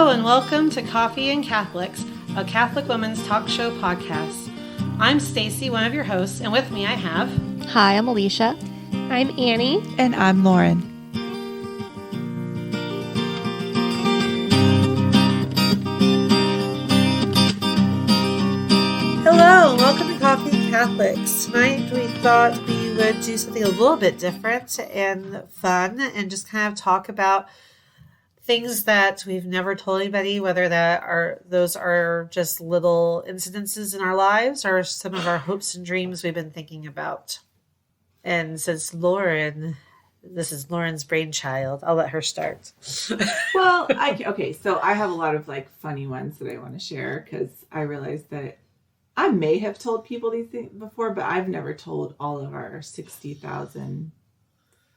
Hello and welcome to Coffee and Catholics, a Catholic women's talk show podcast. I'm Stacy, one of your hosts, and with me I have... Hi, I'm Alisha. I'm Annie. And I'm Lauren. Hello and welcome to Coffee and Catholics. Tonight we thought we would do something a little bit different and fun and just kind of talk about things that we've never told anybody, whether those are just little incidences in our lives or some of our hopes and dreams we've been thinking about. And since this is Lauren's brainchild, I'll let her start. Well, so I have a lot of funny ones that I want to share because I realized that I may have told people these things before, but I've never told all of our 60,000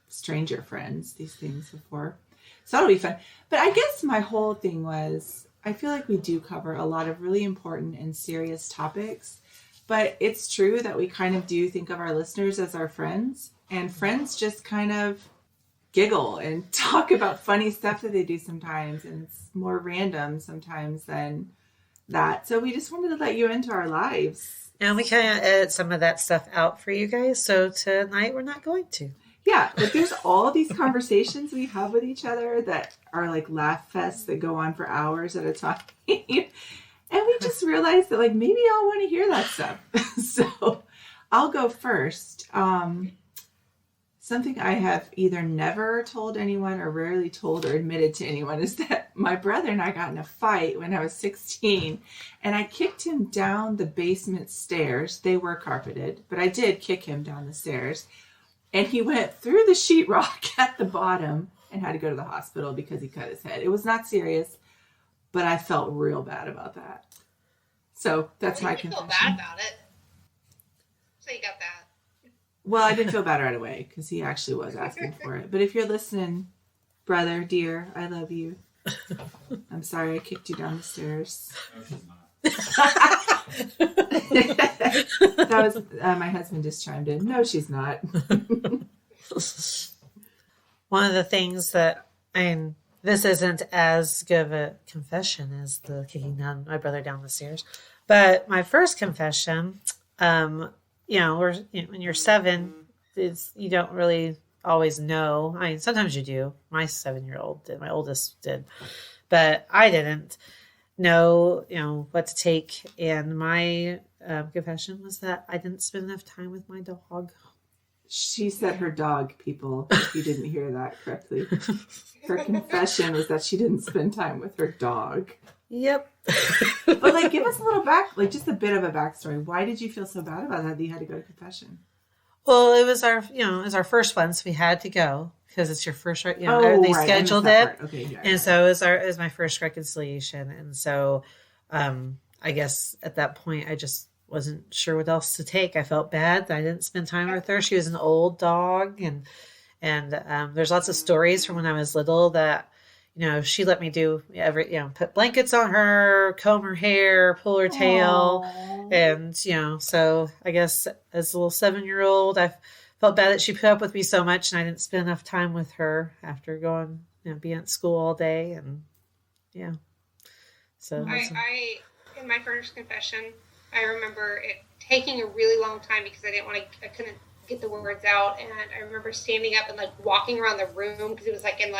stranger friends these things before. So that'll be fun. But I guess my whole thing was, I feel like we do cover a lot of really important and serious topics, but it's true that we kind of do think of our listeners as our friends, and friends just kind of giggle and talk about funny stuff that they do sometimes, and it's more random sometimes than that. So we just wanted to let you into our lives. And we kind of edit some of that stuff out for you guys, so tonight we're not going to. Yeah, there's all these conversations we have with each other that are like laugh fests that go on for hours at a time. And we just realized that maybe y'all want to hear that stuff. So I'll go first. Something I have either never told anyone or rarely told or admitted to anyone is that my brother and I got in a fight when I was 16, and I kicked him down the basement stairs. They were carpeted, but I did kick him down the stairs. And he went through the sheetrock at the bottom and had to go to the hospital because he cut his head. It was not serious, but I felt real bad about that. So that's my confession. You feel bad about it. So you got that. Well, I didn't feel bad right away because he actually was asking for it. But if you're listening, brother, dear, I love you. I'm sorry I kicked you down the stairs. No, she's not. That was my husband just chimed in. No, she's not. One of the things that, this isn't as good of a confession as the kicking down my brother down the stairs, but my first confession, when you're 7, you don't really always know. Sometimes you do. My 7-year-old did. My oldest did, but I didn't know, what to take. And my confession was that I didn't spend enough time with my dog. She said her dog, people, if you didn't hear that correctly. Her confession was that she didn't spend time with her dog. Yep. But give us a little just a bit of a backstory. Why did you feel so bad about that you had to go to confession? Well, it was our first one, so we had to go because it's your first, they scheduled it. Okay, yeah. And so it was my first reconciliation. And so, I guess at that point, I just wasn't sure what else to take. I felt bad that I didn't spend time with her. She was an old dog, and there's lots of stories from when I was little that, she let me do put blankets on her, comb her hair, pull her tail. Aww. And, so I guess as a little 7-year-old, I felt bad that she put up with me so much and I didn't spend enough time with her after going, being at school all day. And yeah. So I in my first confession, I remember it taking a really long time because I couldn't get the words out. And I remember standing up and walking around the room because it was in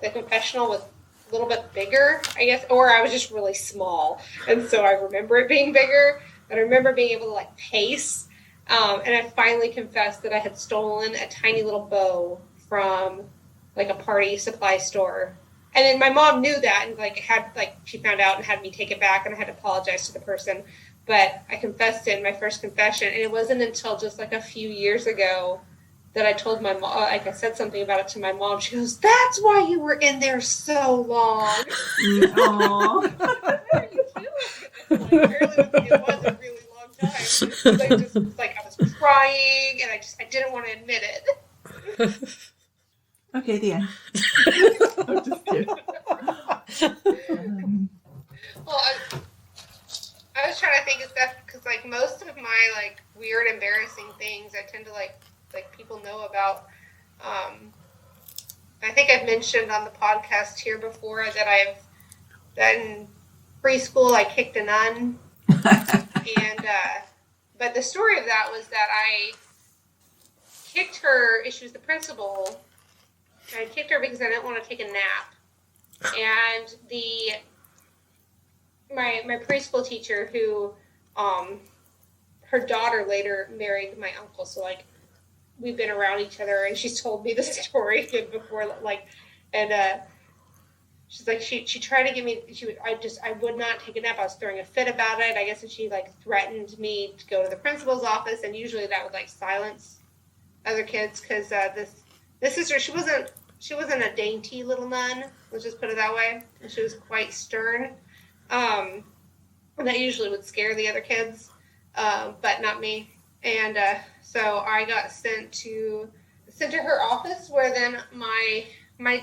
the confessional was a little bit bigger, I guess, or I was just really small. And so I remember it being bigger, but I remember being able to pace. And I finally confessed that I had stolen a tiny little bow from a party supply store. And then my mom knew that and she found out and had me take it back, and I had to apologize to the person. But I confessed it in my first confession, and it wasn't until just a few years ago that I told my mom, I said something about it to my mom. She goes, "That's why you were in there so long." Aww. It was a really long time. I was crying, and I didn't want to admit it. Okay, the end. I'm just kidding. Well, I was trying to think of stuff because most of my weird, embarrassing things I tend to people know about. I think I've mentioned on the podcast here before that in preschool I kicked a nun, and but the story of that was that I kicked her. She was the principal. I kicked her because I didn't want to take a nap, and my preschool teacher, who her daughter later married my uncle, so like we've been around each other, and she's told me this story before, like, and she's like, she tried to give me, I would not take a nap. I was throwing a fit about it. I guess that she like threatened me to go to the principal's office, and usually that would like silence other kids, because this sister, she wasn't a dainty little nun, let's just put it that way. And she was quite stern. And that usually would scare the other kids, but not me. And so I got sent to her office, where then my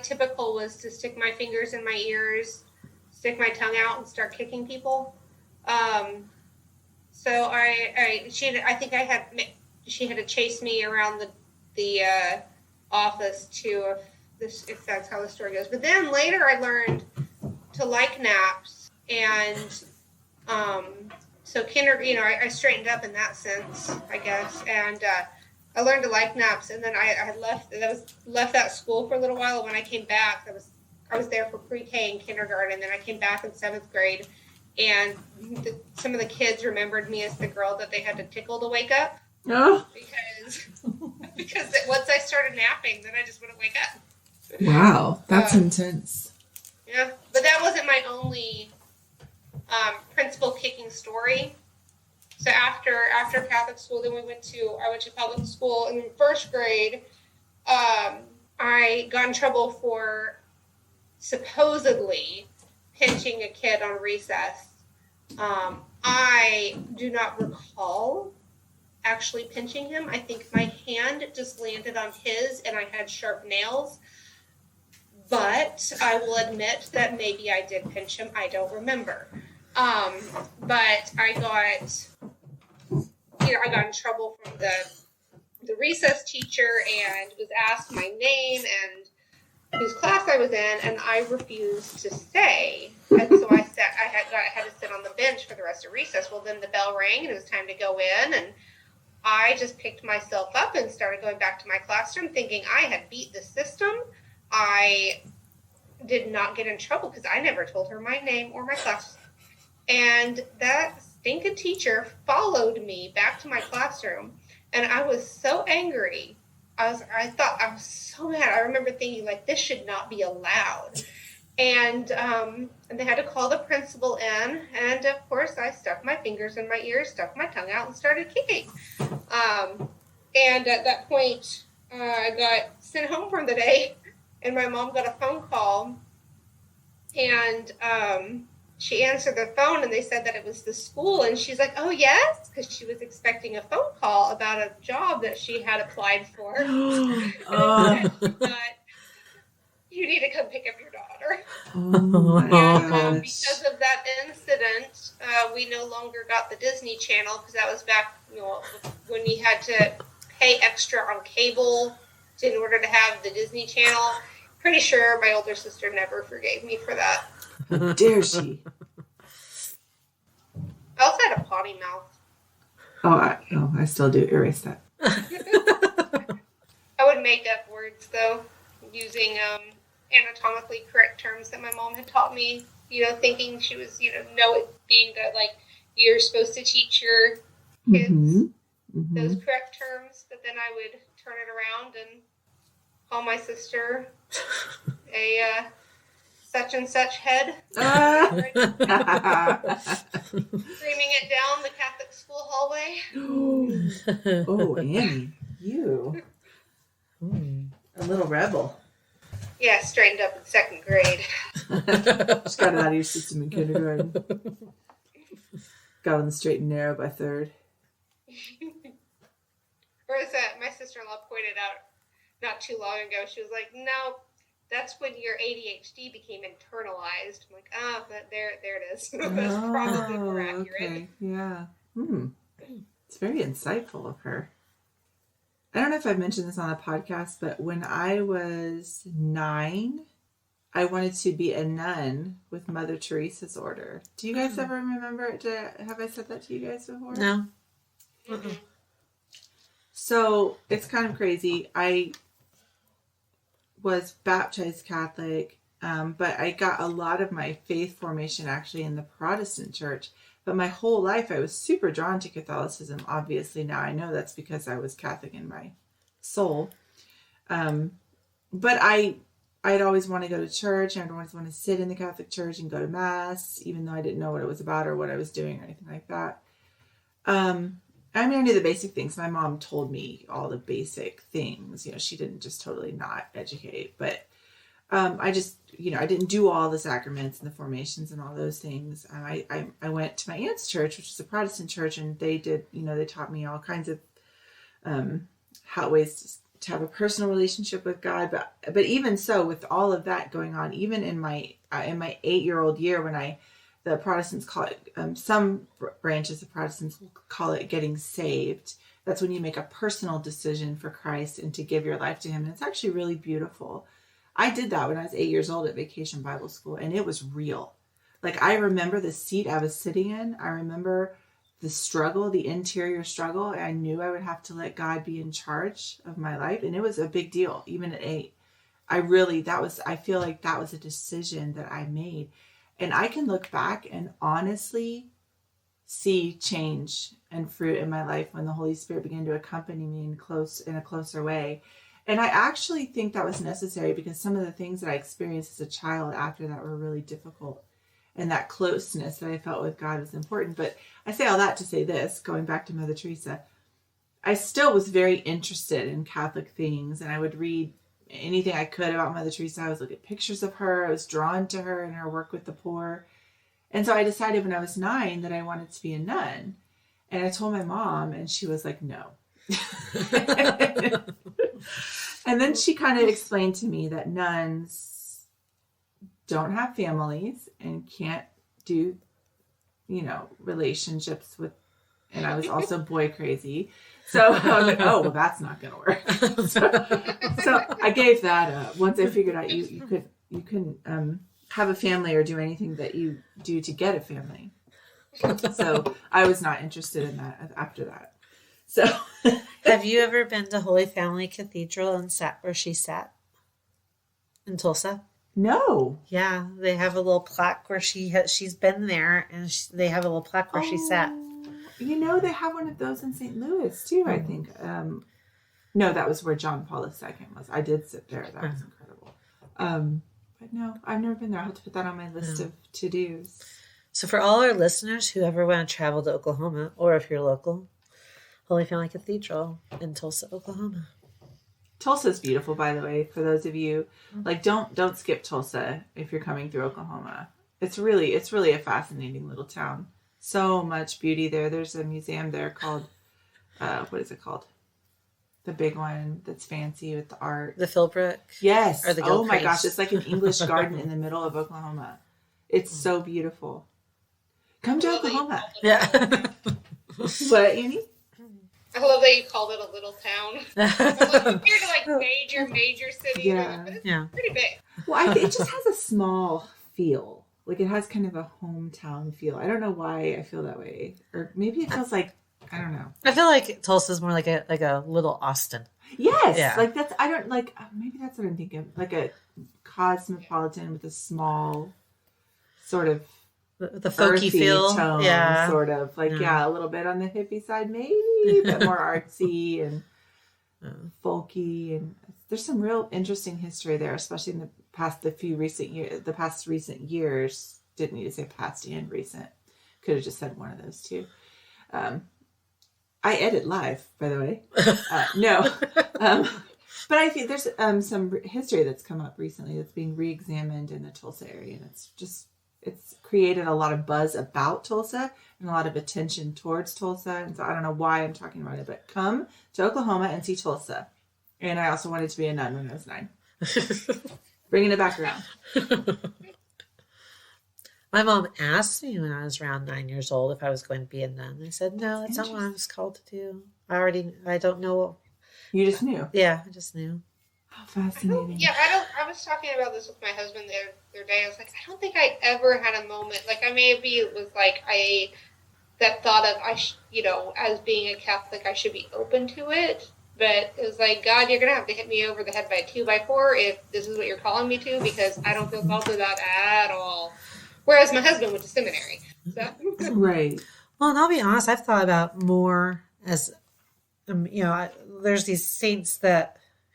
typical was to stick my fingers in my ears, stick my tongue out, and start kicking people. So she had to chase me around the office too, if that's how the story goes. But then later I learned to like naps, and so I straightened up in that sense, I guess, and I learned to like naps. And then I left that school for a little while. When I came back, I was there for pre-K and kindergarten, and then I came back in 7th grade, and some of the kids remembered me as the girl that they had to tickle to wake up. Oh. Because once I started napping, then I just wouldn't wake up. Wow, that's intense. Yeah, but that wasn't my only principal kicking story. So after Catholic school, then I went to public school. In 1st grade, I got in trouble for supposedly pinching a kid on recess. I do not recall actually pinching him. I think my hand just landed on his, and I had sharp nails. But I will admit that maybe I did pinch him. I don't remember. But I got in trouble from the recess teacher, and was asked my name and whose class I was in, and I refused to stay. And so I had to sit on the bench for the rest of recess. Well, then the bell rang, and it was time to go in, and I just picked myself up and started going back to my classroom, thinking I had beat the system. I did not get in trouble because I never told her my name or my class. And that stinking teacher followed me back to my classroom, and I was so angry. I thought I was so mad. I remember thinking, like, this should not be allowed. And they had to call the principal in, and of course I stuck my fingers in my ears, stuck my tongue out, and started kicking. And at that point, I got sent home for the day, and my mom got a phone call, and she answered the phone, and they said that it was the school, and she's like, "Oh yes," because she was expecting a phone call about a job that she had applied for. You need to come pick up your daughter. And because of that incident, we no longer got the Disney Channel, because that was back when you had to pay extra on cable in order to have the Disney Channel. Pretty sure my older sister never forgave me for that. How dare she? I also had a potty mouth. I still do. Erase that. I would make up words, though, using anatomically correct terms that my mom had taught me, thinking she was, being that, like, you're supposed to teach your kids those correct terms, but then I would turn it around and call my sister a such and such head. Screaming it down the Catholic school hallway. Oh, Annie, you. A little rebel. Yeah, straightened up in 2nd grade. Just got it out of your system in kindergarten. Got on the straight and narrow by 3rd. Whereas my sister-in-law pointed out not too long ago, she was like, "No, that's when your ADHD became internalized." I'm like, there it is. That's probably more accurate. Okay. Yeah. It's very insightful of her. I don't know if I've mentioned this on the podcast, but when I was 9, I wanted to be a nun with Mother Teresa's order. Do you guys ever remember it? Have I said that to you guys before? No. So it's kind of crazy. I was baptized Catholic, but I got a lot of my faith formation actually in the Protestant church. But my whole life I was super drawn to Catholicism. Obviously now I know that's because I was Catholic in my soul. But I'd always want to go to church. I'd always want to sit in the Catholic church and go to Mass, even though I didn't know what it was about or what I was doing or anything like that. I mean, I knew the basic things. My mom told me all the basic things. You know, she didn't just totally not educate, but I just, you know, I didn't do all the sacraments and the formations and all those things. I went to my aunt's church, which is a Protestant church, and they did, you know, they taught me all kinds of ways to have a personal relationship with God. But even so, with all of that going on, even in my 8-year-old year, when the Protestants call it, some branches of Protestants will call it getting saved. That's when you make a personal decision for Christ and to give your life to him. And it's actually really beautiful. I did that when I was 8 years old at Vacation Bible School, and it was real. Like, I remember the seat I was sitting in. I remember the struggle, the interior struggle. I knew I would have to let God be in charge of my life. And it was a big deal, even at 8. I feel like that was a decision that I made. And I can look back and honestly see change and fruit in my life when the Holy Spirit began to accompany me in a closer way. And I actually think that was necessary because some of the things that I experienced as a child after that were really difficult. And that closeness that I felt with God was important. But I say all that to say this, going back to Mother Teresa, I still was very interested in Catholic things, and I would read anything I could about Mother Teresa. I was looking at pictures of her. I was drawn to her and her work with the poor. And so I decided when I was 9 that I wanted to be a nun. And I told my mom, and she was like, no. And then she kind of explained to me that nuns don't have families and can't do, you know, relationships with, and I was also boy crazy. So I was like, oh, well, that's not going to work. So I gave that up. Once I figured out you couldn't have a family or do anything that you do to get a family. So I was not interested in that after that. So have you ever been to Holy Family Cathedral and sat where she sat in Tulsa? No. Yeah, they have a little plaque where she's been there, and they have a little plaque where she sat. You know, they have one of those in St. Louis too, I think. No, that was where John Paul II was. I did sit there. That was incredible. But no, I've never been there. I'll have to put that on my list of to-dos. So for all our listeners who ever want to travel to Oklahoma, or if you're local, Holy Family Cathedral in Tulsa, Oklahoma. Tulsa's beautiful, by the way, for those of you, like, don't skip Tulsa if you're coming through Oklahoma. It's really a fascinating little town. So much beauty there. There's a museum there called, what is it called? The big one that's fancy with the art. The Philbrook? Yes. Or the Oh my Gilcrease. gosh, it's like an English garden in the middle of Oklahoma. It's so beautiful. Come to Oklahoma. Yeah. What, Annie? I love that you called it a little town. Compared to like major cities, Yeah. but it's Yeah. pretty big. Well, it just has a small feel. Like, it has kind of a hometown feel. I don't know why I feel that way. Or maybe it feels like, I don't know. I feel like Tulsa's more like a little Austin. Yes. Yeah. Like, maybe that's what I'm thinking. Like a cosmopolitan with a small sort of The folky feel. tone, Yeah. sort of. Like, a little bit on the hippie side, maybe, but more artsy and folky. And there's some real interesting history there, especially in the past recent years. Didn't need to say past and recent. Could have just said one of those two. I edit live, by the way. No. But I think there's some history that's come up recently that's being re-examined in the Tulsa area. And it's created a lot of buzz about Tulsa and a lot of attention towards Tulsa. And so I don't know why I'm talking about it, but come to Oklahoma and see Tulsa. And I also wanted to be a nun when I was 9. Bringing it back around. My mom asked me when I was around 9 years old if I was going to be a nun. I said, no, that's not what I was called to do. I don't know. You just knew. Yeah, I just knew. How fascinating. I was talking about this with my husband the other day. I was like, I don't think I ever had a moment, like, it was like, that thought of, as being a Catholic, I should be open to it. But it was like, God, you're going to have to hit me over the head by a 2x4 if this is what you're calling me to, because I don't feel called to that at all. Whereas my husband went to seminary. So. Right. Well, and I'll be honest, I've thought about more as, there's these saints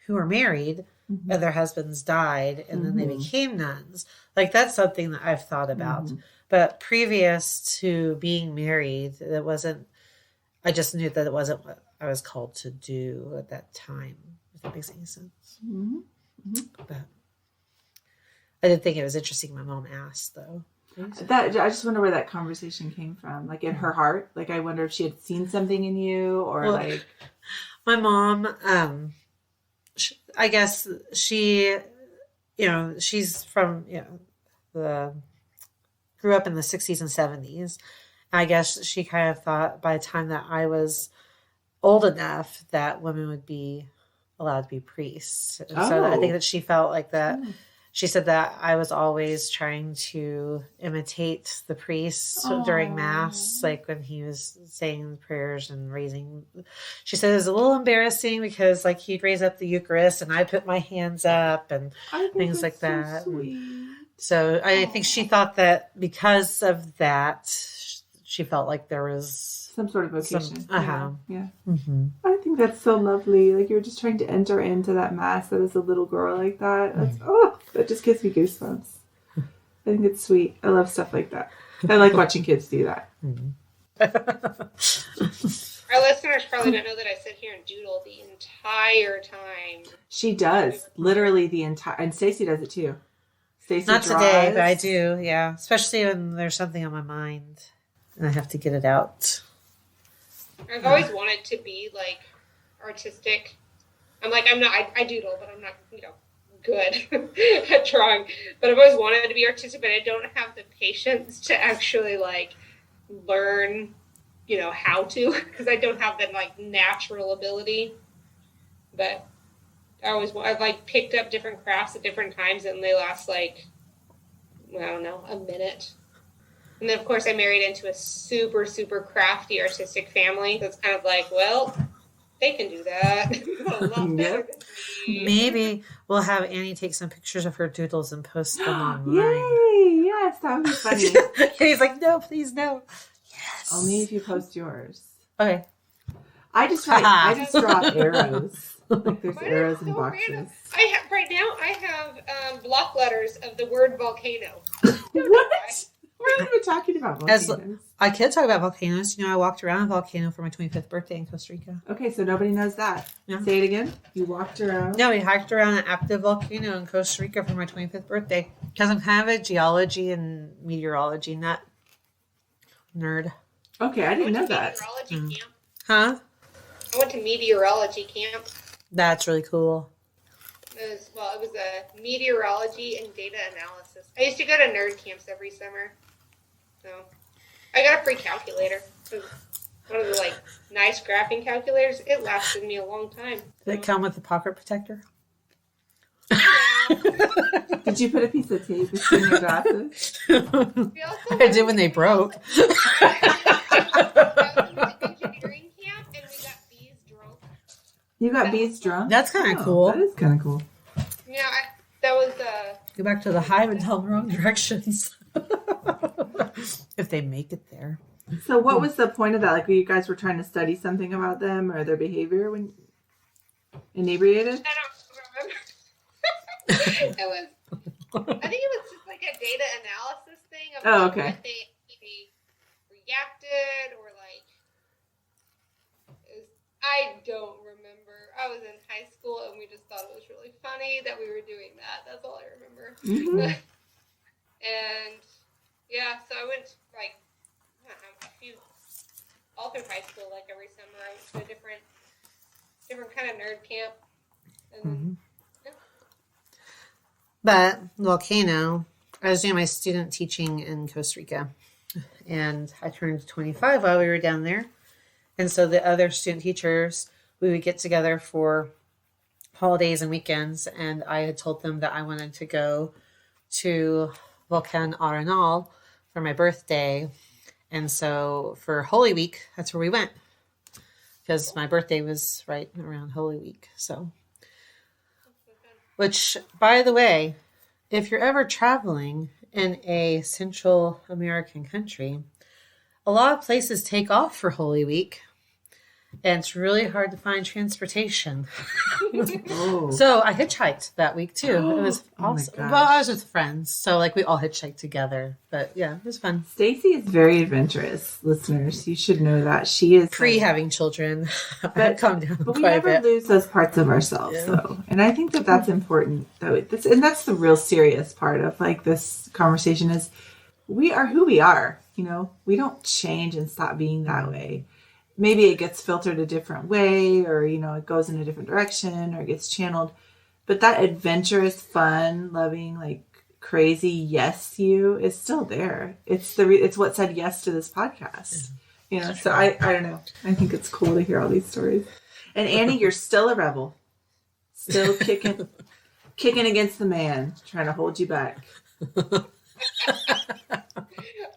who are married and their husbands died and then they became nuns. Like, that's something that I've thought about. But previous to being married, I just knew that it wasn't what I was called to do at that time, if that makes any sense. But I did think it was interesting my mom asked, though. I just wonder where that conversation came from. Like, in her heart? Like, I wonder if she had seen something in you, or like... My mom, I guess she, she's from, grew up in the 60s and 70s. I guess she kind of thought by the time that I was old enough that women would be allowed to be priests. And so I think that she felt like that. She said that I was always trying to imitate the priest during Mass, like when he was saying prayers and raising. She said it was a little embarrassing because, like, he'd raise up the Eucharist and I put my hands up and things like that. So I think she thought that because of that, she felt like there was some sort of vocation. Yeah. Mm-hmm. I think that's so lovely. Like, you're just trying to enter into that Mass as a little girl like that. That's that just gives me goosebumps. I think it's sweet. I love stuff like that. I like watching kids do that. Our listeners probably don't know that I sit here and doodle the entire time. She does. Literally the entire... And Stacy does it too. Stacy Not draws. today, but I do, yeah. Especially when there's something on my mind and I have to get it out. I've always wanted to be, like, artistic. I'm not, I doodle, but I'm not, good at drawing. But I've always wanted to be artistic, but I don't have the patience to actually, like, learn, how to, because I don't have that, like, natural ability. But I've, like, picked up different crafts at different times, and they last, like, I don't know, a minute. And then, of course, I married into a super, super crafty, artistic family. So it's kind of like, well, they can do that. A lot better than me. Maybe we'll have Annie take some pictures of her doodles and post them online. Yay! Yes, that would be funny. He's like, no, please, no. Yes. Only if you post yours. Okay. I just draw arrows. Like, there's arrows in boxes. Random. Right now, I have block letters of the word volcano. What? We're not even talking about volcanoes. I could talk about volcanoes. I walked around a volcano for my 25th birthday in Costa Rica. Okay, so nobody knows that. Yeah. Say it again. You walked around? No, we hiked around an active volcano in Costa Rica for my 25th birthday. Because I'm kind of a geology and meteorology nerd. Okay, I didn't know that. Meteorology camp. Huh? I went to meteorology camp. That's really cool. It was a meteorology and data analysis. I used to go to nerd camps every summer. So I got a free calculator. One of the, like, nice graphing calculators. It lasted me a long time. Did it come with a pocket protector? Did you put a piece of tape between your glasses? I did when they broke. Engineering camp, and we got bees drunk. You got bees drunk? That's kind of cool. That is kind of cool. Yeah, that was Go back to the hive and tell them the wrong directions. If they make it there. So what was the point of that? Like, you guys were trying to study something about them or their behavior when inebriated? I don't remember. I think it was just like a data analysis thing of what they reacted or, like, I don't remember. I was in high school and we just thought it was really funny that we were doing that. That's all I remember. Mm-hmm. And yeah, so I went, like, I don't know, all through high school, like every summer I went to a different kind of nerd camp. And But volcano, I was doing my student teaching in Costa Rica, and I turned 25 while we were down there. And so the other student teachers we would get together for holidays and weekends. And I had told them that I wanted to go to Volcan Arenal for my birthday. And so for Holy Week, that's where we went, because my birthday was right around Holy Week. So, which, by the way, if you're ever traveling in a Central American country, a lot of places take off for Holy Week, and it's really hard to find transportation. Oh. So I hitchhiked that week too. It was Oh my awesome. gosh. Well, I was with friends, so like we all hitchhiked together. But yeah, it was fun. Stacy is very adventurous, listeners. You should know that. She is Pre having children, I But- had calmed down But we quite a never bit. lose those parts of ourselves, Yeah. though. And I think that that's important, though. And that's the real serious part of like this conversation is we are who we are. You know, we don't change and stop being that way. Maybe it gets filtered a different way, or you know, it goes in a different direction, or it gets channeled. But that adventurous, fun, loving, like crazy yes you is still there. It's it's what said yes to this podcast. You know, so I don't know. I think it's cool to hear all these stories. And Annie, you're still a rebel, still kicking against the man, trying to hold you back. Oh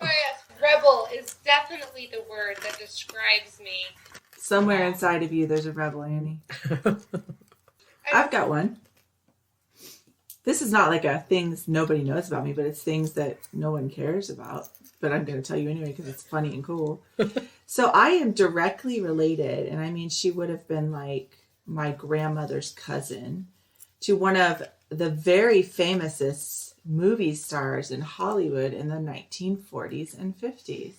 yes, rebel is definitely the word that describes me. Somewhere inside of you, there's a rebel, Annie. I've got one. This is not like a things nobody knows about me, but it's things that no one cares about. But I'm going to tell you anyway because it's funny and cool. So I am directly related, and I mean, she would have been like my grandmother's cousin, to one of the very famousest movie stars in Hollywood in the 1940s and 50s.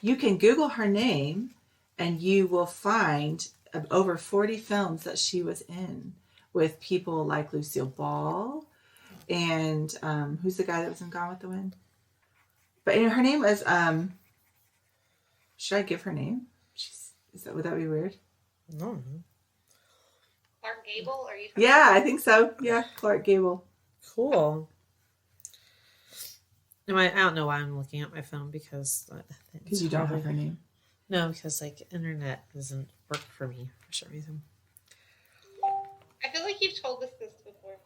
You can Google her name, and you will find over 40 films that she was in with people like Lucille Ball and who's the guy that was in Gone with the Wind? But her name was should I give her name? Would that be weird? No. Clark Gable? Are you talking Yeah, I think so. Yeah, Clark Gable. Cool. I don't know why I'm looking at my phone because You don't have her name. No, because like internet doesn't work for me for some reason. I feel like you've told us this before.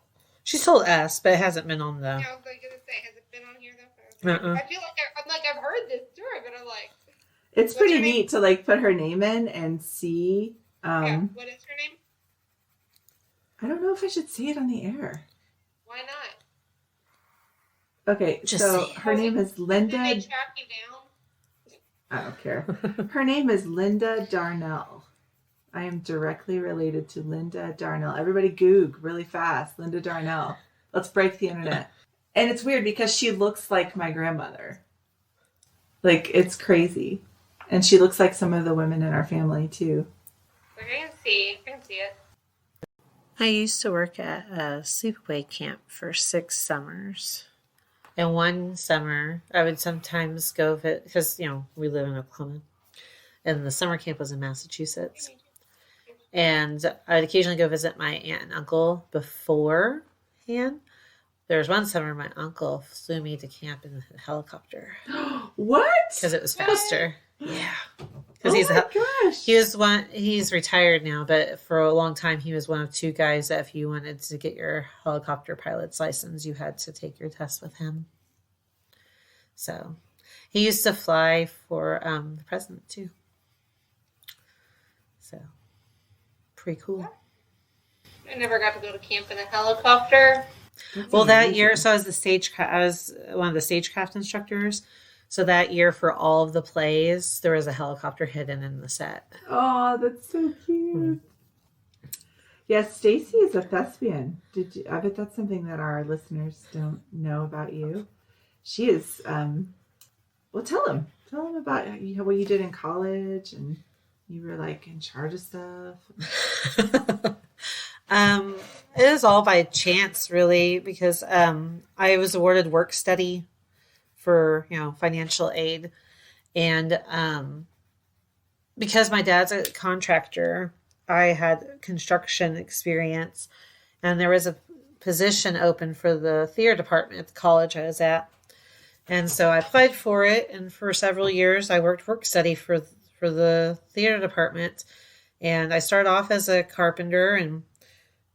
She's told us, but it hasn't been on the. Yeah, I was like gonna say, has it been on here though? Uh-uh. I feel like I've heard this story, but I'm like, It's What's pretty her name? neat to like put her name in and see. yeah, what is her name? I don't know if I should say it on the air. Why not? Okay, Just so say it. her name is Did they Linda. track you down? I don't care. Her name is Linda Darnell. I am directly related to Linda Darnell. Everybody Goog really fast. Linda Darnell. Let's break the internet. And it's weird because she looks like my grandmother. Like, it's crazy. And she looks like some of the women in our family, too. Like, I can see it. I used to work at a sleepaway camp for 6 summers. And one summer, I would sometimes go because, we live in Oklahoma. And the summer camp was in Massachusetts. And I'd occasionally go visit my aunt and uncle beforehand. There was one summer my uncle flew me to camp in a helicopter What? because it was faster. Yeah. Oh Because my gosh. he's retired now, but for a long time he was one of 2 guys that if you wanted to get your helicopter pilot's license, you had to take your test with him. So he used to fly for the president too. So pretty cool. I never got to go to camp in a helicopter. Well, that year, so I was one of the stagecraft instructors. So that year, for all of the plays, there was a helicopter hidden in the set. Oh, that's so cute. Yes, Stacy is a thespian. I bet that's something that our listeners don't know about you. She is. Well, tell them about what you did in college, and you were like in charge of stuff. It was all by chance, really, because I was awarded work study for financial aid, and because my dad's a contractor, I had construction experience, and there was a position open for the theater department at the college I was at, and so I applied for it, and for several years I worked work study for the theater department. And I started off as a carpenter, and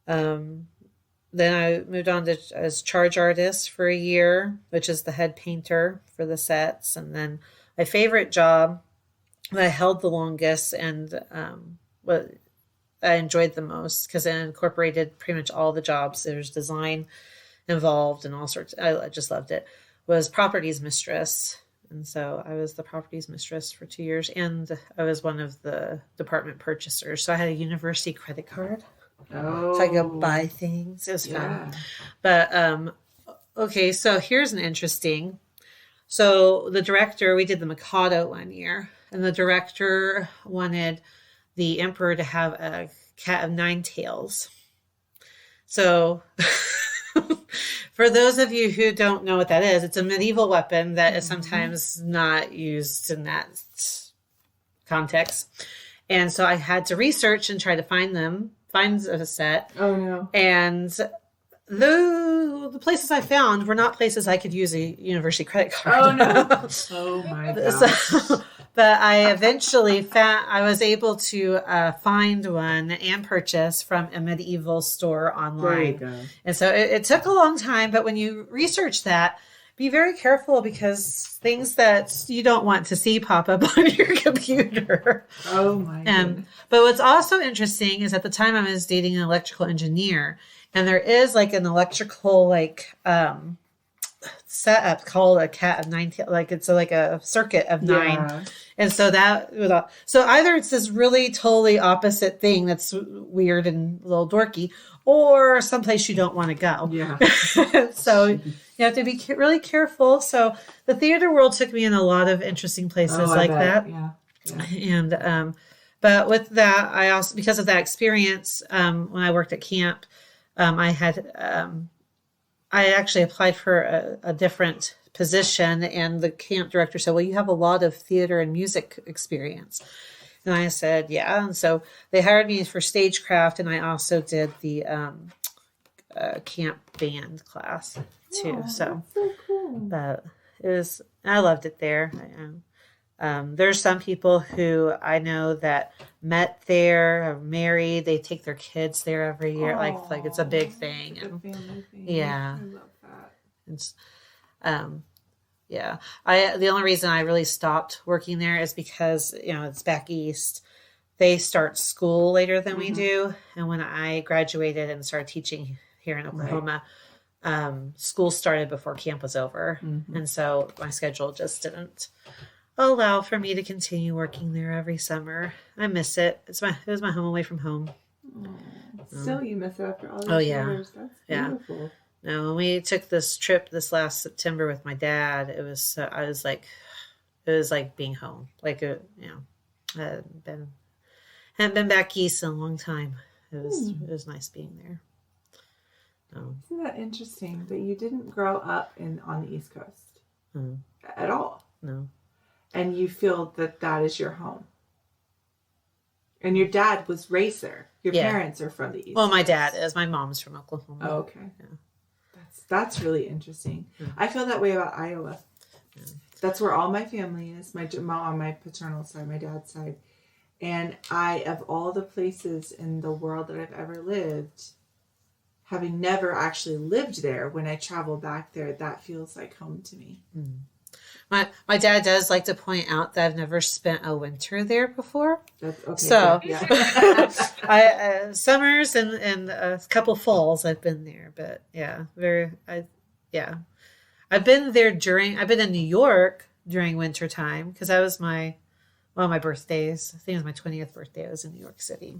then I moved on to as charge artist for a year, which is the head painter for the sets. And then my favorite job that I held the longest and what I enjoyed the most, because it incorporated pretty much all the jobs. There's design involved and all sorts. I just loved it. Was properties mistress. And so I was the properties mistress for 2 years, and I was one of the department purchasers. So I had a university credit card. Oh. So I go buy things. It was fun. But okay, so here's an interesting. So the director, we did the Mikado one year, and the director wanted the emperor to have a cat of 9 tails. So for those of you who don't know what that is, it's a medieval weapon that is sometimes not used in that context. And so I had to research and try to find a set. Oh no. And the places I found were not places I could use a university credit card. Oh no. Oh my gosh. But I eventually I was able to find one and purchase from a medieval store online. There you go. And so it took a long time, but when you research that, be very careful, because things that you don't want to see pop up on your computer. Oh my goodness. But what's also interesting is at the time I was dating an electrical engineer, and there is like an electrical setup called a cat of 9 tails, like it's like a circuit of 9. Yeah. And so so either it's this really totally opposite thing that's weird and a little dorky, or someplace you don't want to go. Yeah. So you have to be really careful. So the theater world took me in a lot of interesting places like that. Yeah. And but with that, I also, because of that experience, when I worked at camp, I actually applied for a different position, and the camp director said, well, you have a lot of theater and music experience. And I said, yeah. And so they hired me for stagecraft, and I also did the camp band class too. Oh, so cool. but I loved it there. There's some people who I know that met there, are married, they take their kids there every year. Like it's a big thing. It's a family thing. Yeah. I love that. It's, yeah. The only reason I really stopped working there is because, it's back east. They start school later than we do. And when I graduated and started teaching here in Oklahoma, school started before camp was over. And so my schedule just didn't allow for me to continue working there every summer. I miss it. It was my home away from home. Still, you miss it after all these years. That's beautiful. No, when we took this trip this last September with my dad, it was like being home. Like I hadn't been back east in a long time. It was nice being there. Isn't that interesting that you didn't grow up on the East Coast at all? No. And you feel that is your home. And your dad was raised there. Your parents are from the East Well, my Coast. dad is. My mom's from Oklahoma. Oh, okay. Yeah. That's really interesting. I feel that way about Iowa. That's where all my family is. My mom on my paternal side, my dad's side. And of all the places in the world that I've ever lived, having never actually lived there, when I travel back there, that feels like home to me. My dad does like to point out that I've never spent a winter there before. That's okay. So, yeah. summers and a couple falls I've been there, but I've been in New York during winter time, because that was one of my birthdays. I think it was my 20th birthday. I was in New York City,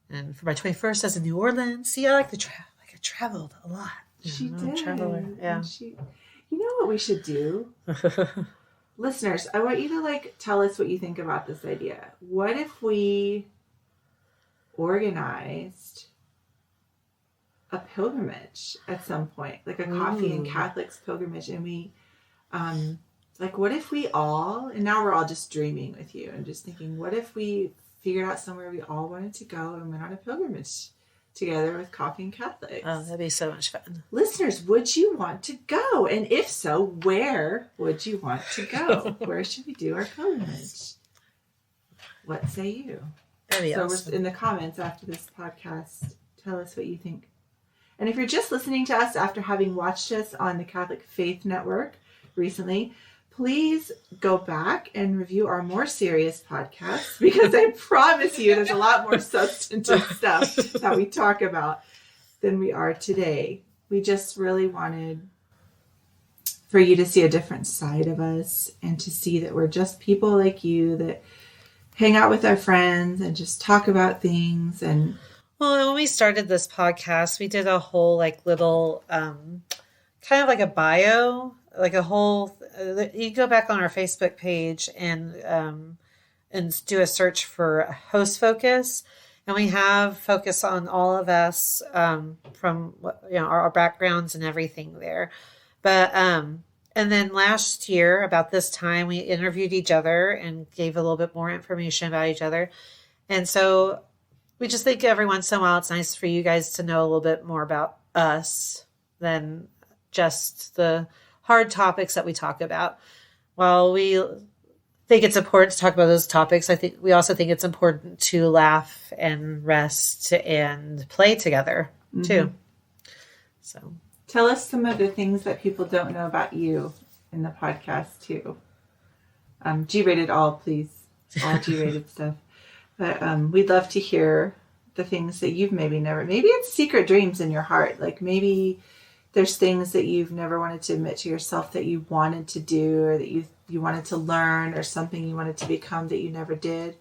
and for my 21st, I was in New Orleans. See, I like to travel. I traveled a lot. She did. Traveler. Yeah. You know what we should do? Listeners, I want you to tell us what you think about this idea. What if we organized a pilgrimage at some point, like a Coffee and Catholics pilgrimage, and we what if we all, and now we're all just dreaming with you and just thinking, what if we figured out somewhere we all wanted to go and went on a pilgrimage together with Coffee and Catholics? Oh, that'd be so much fun. Listeners, would you want to go? And if so, where would you want to go? Where should we do our pilgrimage? What say you? That'd be So awesome. in the comments after this podcast, tell us what you think. And if you're just listening to us after having watched us on the Catholic Faith Network recently, please go back and review our more serious podcasts, because I promise you there's a lot more substantive stuff that we talk about than we are today. We just really wanted for you to see a different side of us and to see that we're just people like you that hang out with our friends and just talk about things. And well, when we started this podcast, we did a whole like little kind of like a bio, like a whole you go back on our Facebook page and do a search for host focus, and we have focus on all of us from our backgrounds and everything there. But and then last year about this time we interviewed each other and gave a little bit more information about each other. And so we just think every once in a while it's nice for you guys to know a little bit more about us than just the hard topics that we talk about. While we think it's important to talk about those topics, I think we also think it's important to laugh and rest and play together too. So tell us some of the things that people don't know about you in the podcast too. G-rated all, please. All G-rated stuff. But we'd love to hear the things that you've maybe it's secret dreams in your heart. Like maybe there's things that you've never wanted to admit to yourself that you wanted to do, or that you wanted to learn, or something you wanted to become that you never did.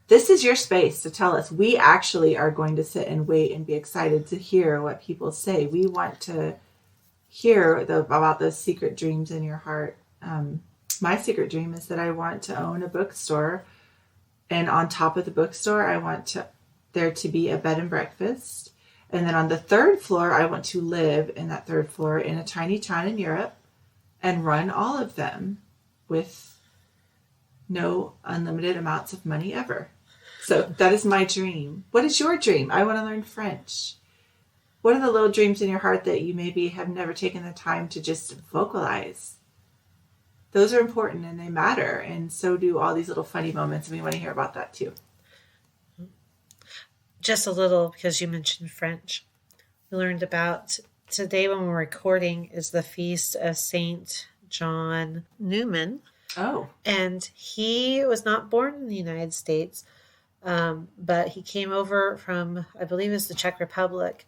This is your space to tell us. We actually are going to sit and wait and be excited to hear what people say. We want to hear about those secret dreams in your heart. My secret dream is that I want to own a bookstore, and on top of the bookstore, I want there to be a bed and breakfast. And then on the third floor, I want to live in that third floor in a tiny town in Europe and run all of them with no unlimited amounts of money ever. So that is my dream. What is your dream? I want to learn French. What are the little dreams in your heart that you maybe have never taken the time to just vocalize? Those are important and they matter. And so do all these little funny moments. And we want to hear about that too. Just a little, because you mentioned French. We learned about today when we're recording is the feast of Saint John Newman. Oh. And he was not born in the United States, but he came over from, I believe it was the Czech Republic,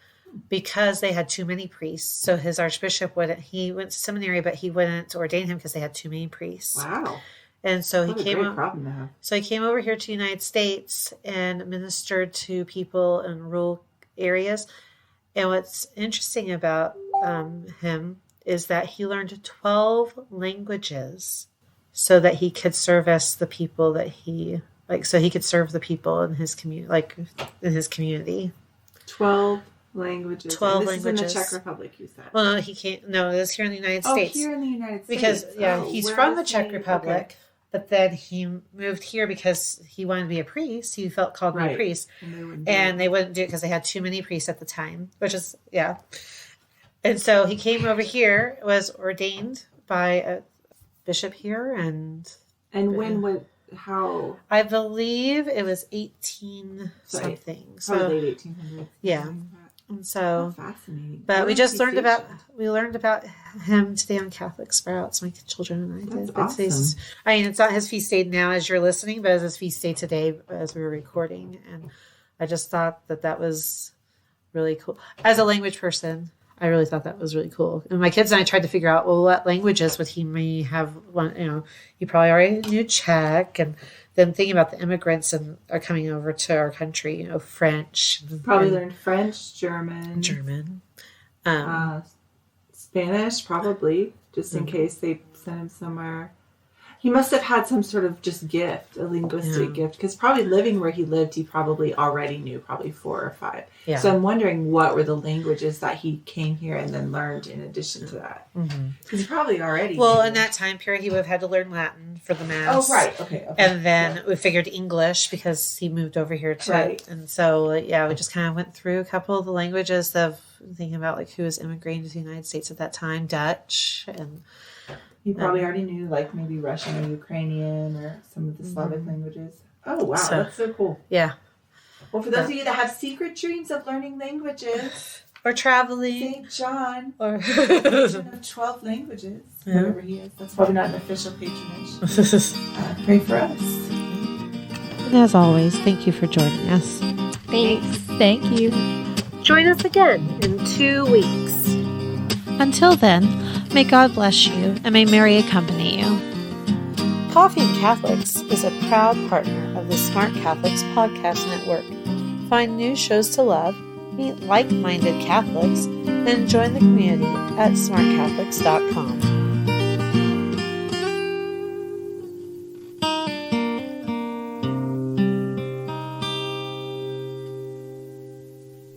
because they had too many priests. So his archbishop he went to seminary, but he wouldn't ordain him because they had too many priests. Wow. And so what he came. A great problem to have. So he came over here to the United States and ministered to people in rural areas. And what's interesting about him is that he learned 12 languages so that he could service the people that he so he could serve the people in his community. 12 languages. 12 and this languages. is in the Czech Republic, you said. Well, no, he can't. No, it was here in the United States. Oh, here in the United States. Because he's from the Czech Republic. Okay. But then he moved here because he wanted to be a priest. He felt called to be a priest. And they wouldn't do it because they had too many priests at the time, which is, yeah. And so he came over here, was ordained by a bishop here. And how? I believe it was 18 something. So late 1800s. Yeah. And so, fascinating. But we just learned about him today on Catholic Sprouts. My children and I did. That's awesome. It's not his feast day now as you're listening, but it was his feast day today as we were recording. And I just thought that was really cool. As a language person, I really thought that was really cool. And my kids and I tried to figure out, well, what languages would he may have? He probably already knew Czech, and then thinking about the immigrants and are coming over to our country, French. Probably learned French, German, Spanish, probably, just in case they sent him somewhere. He must have had some sort of just gift, a linguistic gift, because probably living where he lived, he probably already knew probably 4 or 5. Yeah. So I'm wondering what were the languages that he came here and then learned in addition to that. Because he probably already knew. In that time period, he would have had to learn Latin for the Mass. Oh, right. Okay. And then we figured English because he moved over here to it. And so, we just kind of went through a couple of the languages of thinking about who was immigrating to the United States at that time, Dutch and... He probably already knew, maybe Russian or Ukrainian or some of the Slavic languages. Oh, wow. That's so cool. Yeah. Well, for those of you that have secret dreams of learning languages, or traveling, St. John, or of 12 languages, whatever he is. That's probably not an official patronage. Pray for us. And as always, thank you for joining us. Thanks. Thank you. Join us again in 2 weeks. Until then, may God bless you and may Mary accompany you. Coffee and Catholics is a proud partner of the Smart Catholics Podcast Network. Find new shows to love, meet like-minded Catholics, and join the community at smartcatholics.com.